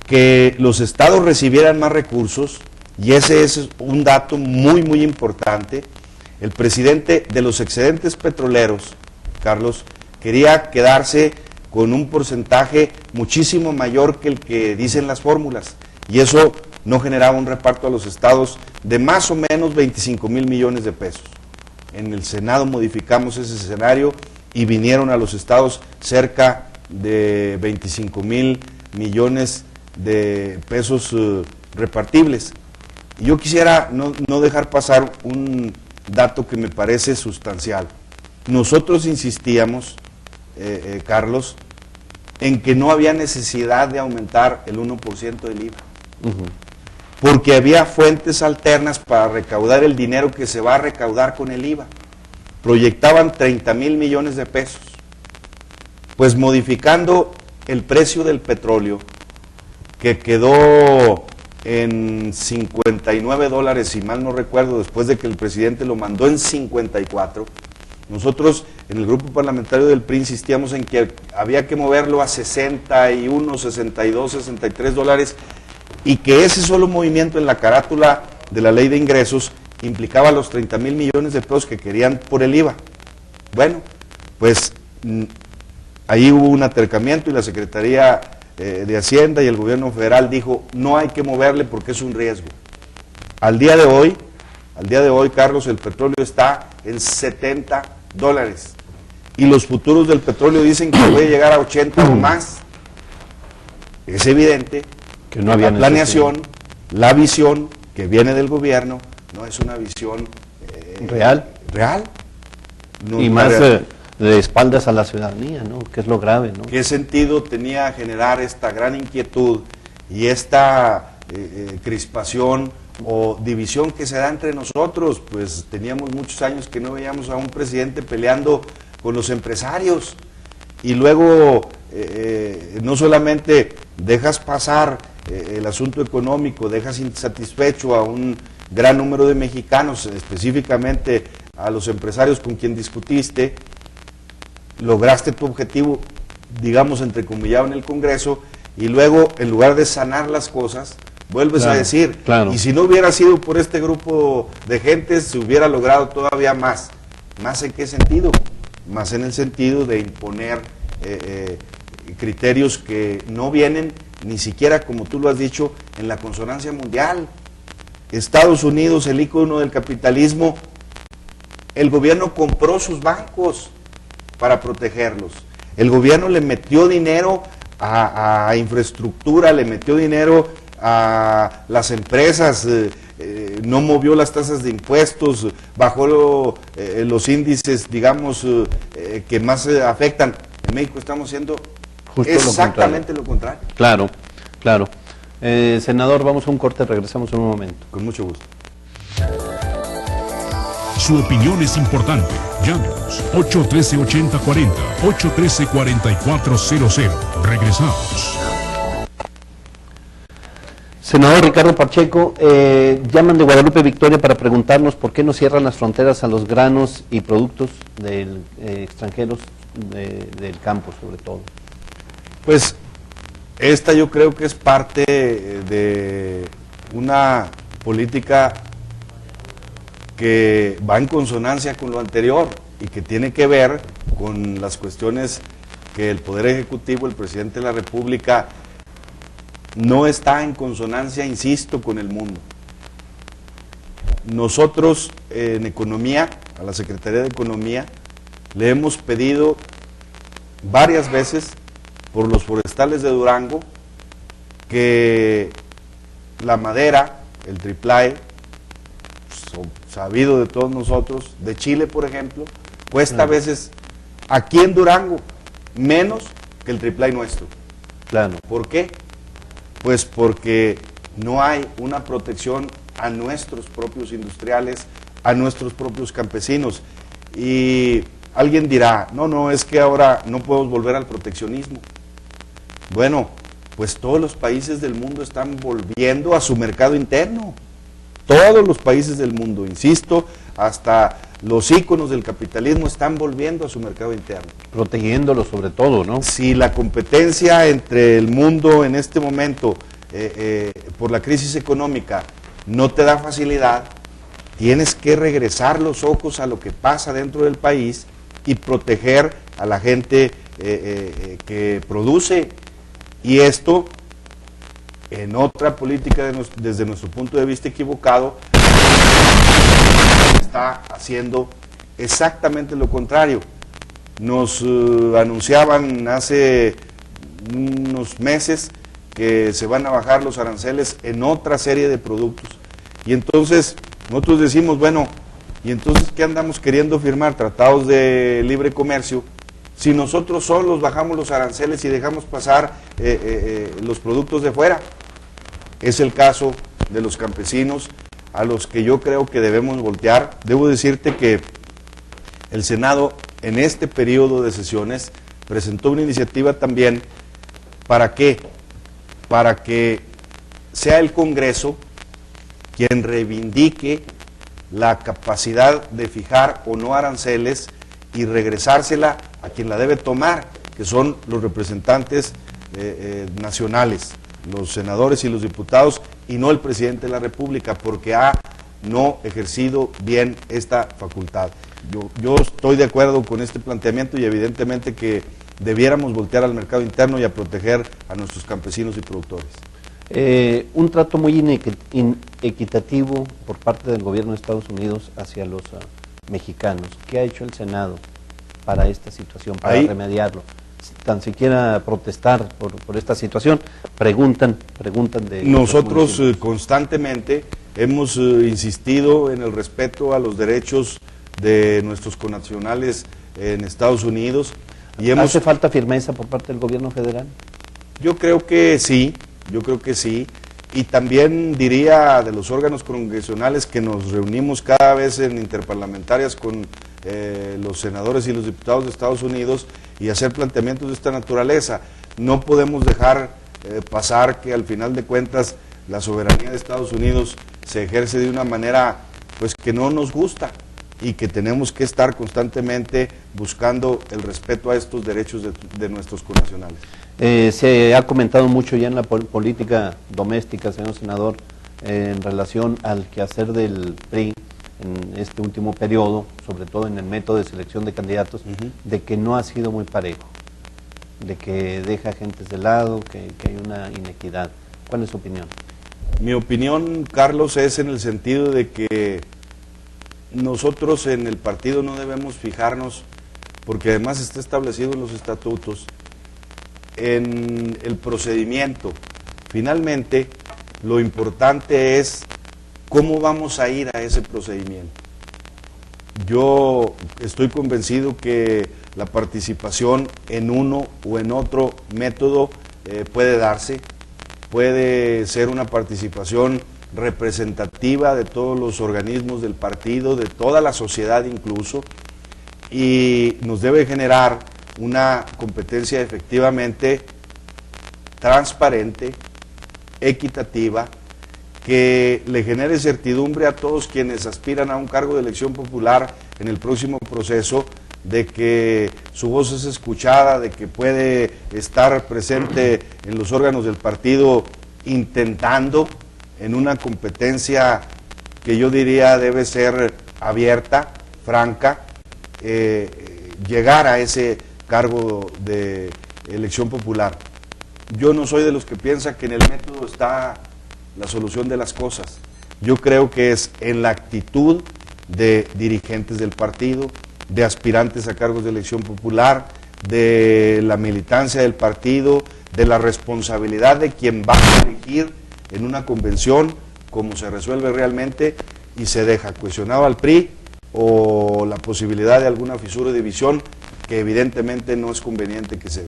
que los estados recibieran más recursos, y ese es un dato muy, muy importante. El presidente de los excedentes petroleros, Carlos, quería quedarse con un porcentaje muchísimo mayor que el que dicen las fórmulas, y eso no generaba un reparto a los estados de más o menos 25,000 millones de pesos. En el Senado modificamos ese escenario y vinieron a los estados cerca de 25,000 millones de pesos repartibles. Y yo quisiera no dejar pasar un dato que me parece sustancial. Nosotros insistíamos, Carlos, en que no había necesidad de aumentar el 1% del IVA, porque había fuentes alternas para recaudar el dinero que se va a recaudar con el IVA. Proyectaban 30,000 millones de pesos. Pues modificando el precio del petróleo, que quedó en $59, si mal no recuerdo, después de que el presidente lo mandó en 54, nosotros en el grupo parlamentario del PRI insistíamos en que había que moverlo a 61, 62, 63 dólares, y que ese solo movimiento en la carátula de la ley de ingresos implicaba los 30,000 millones de pesos que querían por el IVA. Bueno, pues ahí hubo un acercamiento y la Secretaría de Hacienda y el gobierno federal dijo, no hay que moverle porque es un riesgo. Al día de hoy, Carlos, el petróleo está en 70 dólares y los futuros del petróleo dicen que puede llegar a 80 o más. Es evidente que no había la planeación, la visión que viene del gobierno no es una visión real. No, y más de espaldas a la ciudadanía, ¿no? Que es lo grave, ¿no? ¿Qué sentido tenía generar esta gran inquietud y esta crispación o división que se da entre nosotros? Pues teníamos muchos años que no veíamos a un presidente peleando con los empresarios, y luego no solamente dejas pasar el asunto económico, dejas insatisfecho a un gran número de mexicanos, específicamente a los empresarios con quien discutiste, lograste tu objetivo, digamos, entrecomillado en el Congreso, y luego, en lugar de sanar las cosas, vuelves a decir, y si no hubiera sido por este grupo de gentes, se hubiera logrado todavía más. ¿Más en qué sentido? Más en el sentido de imponer criterios que no vienen ni siquiera, como tú lo has dicho, en la consonancia mundial. Estados Unidos, el ícono del capitalismo, el gobierno compró sus bancos para protegerlos. El gobierno le metió dinero a infraestructura, le metió dinero a las empresas, no movió las tasas de impuestos, bajó los índices, digamos, que más afectan. En México estamos haciendo justo exactamente lo contrario. Claro, claro. Senador, vamos a un corte, regresamos en un momento. Con mucho gusto. Su opinión es importante. Llámenos 813-8040, 813-4400. Regresamos. Senador Ricardo Pacheco, llaman de Guadalupe Victoria para preguntarnos por qué no cierran las fronteras a los granos y productos extranjeros del campo, sobre todo. Pues esta yo creo que es parte de una política que va en consonancia con lo anterior y que tiene que ver con las cuestiones que el Poder Ejecutivo, el Presidente de la República, no está en consonancia, insisto, con el mundo. Nosotros en Economía, a la Secretaría de Economía, le hemos pedido varias veces por los forestales de Durango que la madera, el triplae, sabido de todos nosotros, de Chile por ejemplo, cuesta a veces aquí en Durango menos que el triplae nuestro. Claro. ¿Por qué? Pues porque no hay una protección a nuestros propios industriales, a nuestros propios campesinos. Y alguien dirá, no, es que ahora no podemos volver al proteccionismo. Bueno, pues todos los países del mundo están volviendo a su mercado interno. Todos los países del mundo, insisto, hasta los íconos del capitalismo están volviendo a su mercado interno. Protegiéndolo sobre todo, ¿no? Si la competencia entre el mundo en este momento por la crisis económica no te da facilidad, tienes que regresar los ojos a lo que pasa dentro del país y proteger a la gente que produce. Y esto, en otra política desde nuestro punto de vista equivocado, está haciendo exactamente lo contrario. Nos anunciaban hace unos meses que se van a bajar los aranceles en otra serie de productos. Y entonces nosotros decimos, bueno, ¿y entonces qué andamos queriendo firmar? Tratados de libre comercio, si nosotros solos bajamos los aranceles y dejamos pasar los productos de fuera. Es el caso de los campesinos, a los que yo creo que debemos voltear. Debo decirte que el Senado en este periodo de sesiones presentó una iniciativa también. ¿Para qué? Para que sea el Congreso quien reivindique la capacidad de fijar o no aranceles y regresársela a quien la debe tomar, que son los representantes nacionales, los senadores y los diputados, y no el presidente de la República, porque ha no ejercido bien esta facultad. Yo estoy de acuerdo con este planteamiento y evidentemente que debiéramos voltear al mercado interno y a proteger a nuestros campesinos y productores. Un trato muy inequitativo por parte del gobierno de Estados Unidos hacia los mexicanos. ¿Qué ha hecho el Senado para esta situación, para remediarlo? Tan siquiera protestar por esta situación, preguntan de... Nosotros constantemente hemos insistido en el respeto a los derechos de nuestros connacionales en Estados Unidos. Y ¿Hace falta firmeza por parte del gobierno federal? Yo creo que sí, y también diría de los órganos congresionales que nos reunimos cada vez en interparlamentarias con los senadores y los diputados de Estados Unidos y hacer planteamientos de esta naturaleza. No podemos dejar pasar que al final de cuentas la soberanía de Estados Unidos se ejerce de una manera pues que no nos gusta, y que tenemos que estar constantemente buscando el respeto a estos derechos de nuestros connacionales. Se ha comentado mucho ya en la política doméstica, señor senador, en relación al quehacer del PRI en este último periodo, sobre todo en el método de selección de candidatos, de que no ha sido muy parejo, de que deja gentes de lado, que hay una inequidad. ¿Cuál es su opinión? Mi opinión, Carlos, es en el sentido de que nosotros en el partido no debemos fijarnos, porque además está establecido en los estatutos, en el procedimiento. Finalmente, lo importante es cómo vamos a ir a ese procedimiento. Yo estoy convencido que la participación en uno o en otro método puede darse, puede ser una participación representativa de todos los organismos del partido, de toda la sociedad incluso, y nos debe generar una competencia efectivamente transparente, equitativa, que le genere certidumbre a todos quienes aspiran a un cargo de elección popular en el próximo proceso, de que su voz es escuchada, de que puede estar presente en los órganos del partido intentando en una competencia que yo diría debe ser abierta, franca, llegar a ese cargo de elección popular. Yo no soy de los que piensa que en el método está la solución de las cosas. Yo creo que es en la actitud de dirigentes del partido, de aspirantes a cargos de elección popular, de la militancia del partido, de la responsabilidad de quien va a elegir en una convención, cómo se resuelve realmente y se deja cuestionado al PRI o la posibilidad de alguna fisura o división que evidentemente no es conveniente que se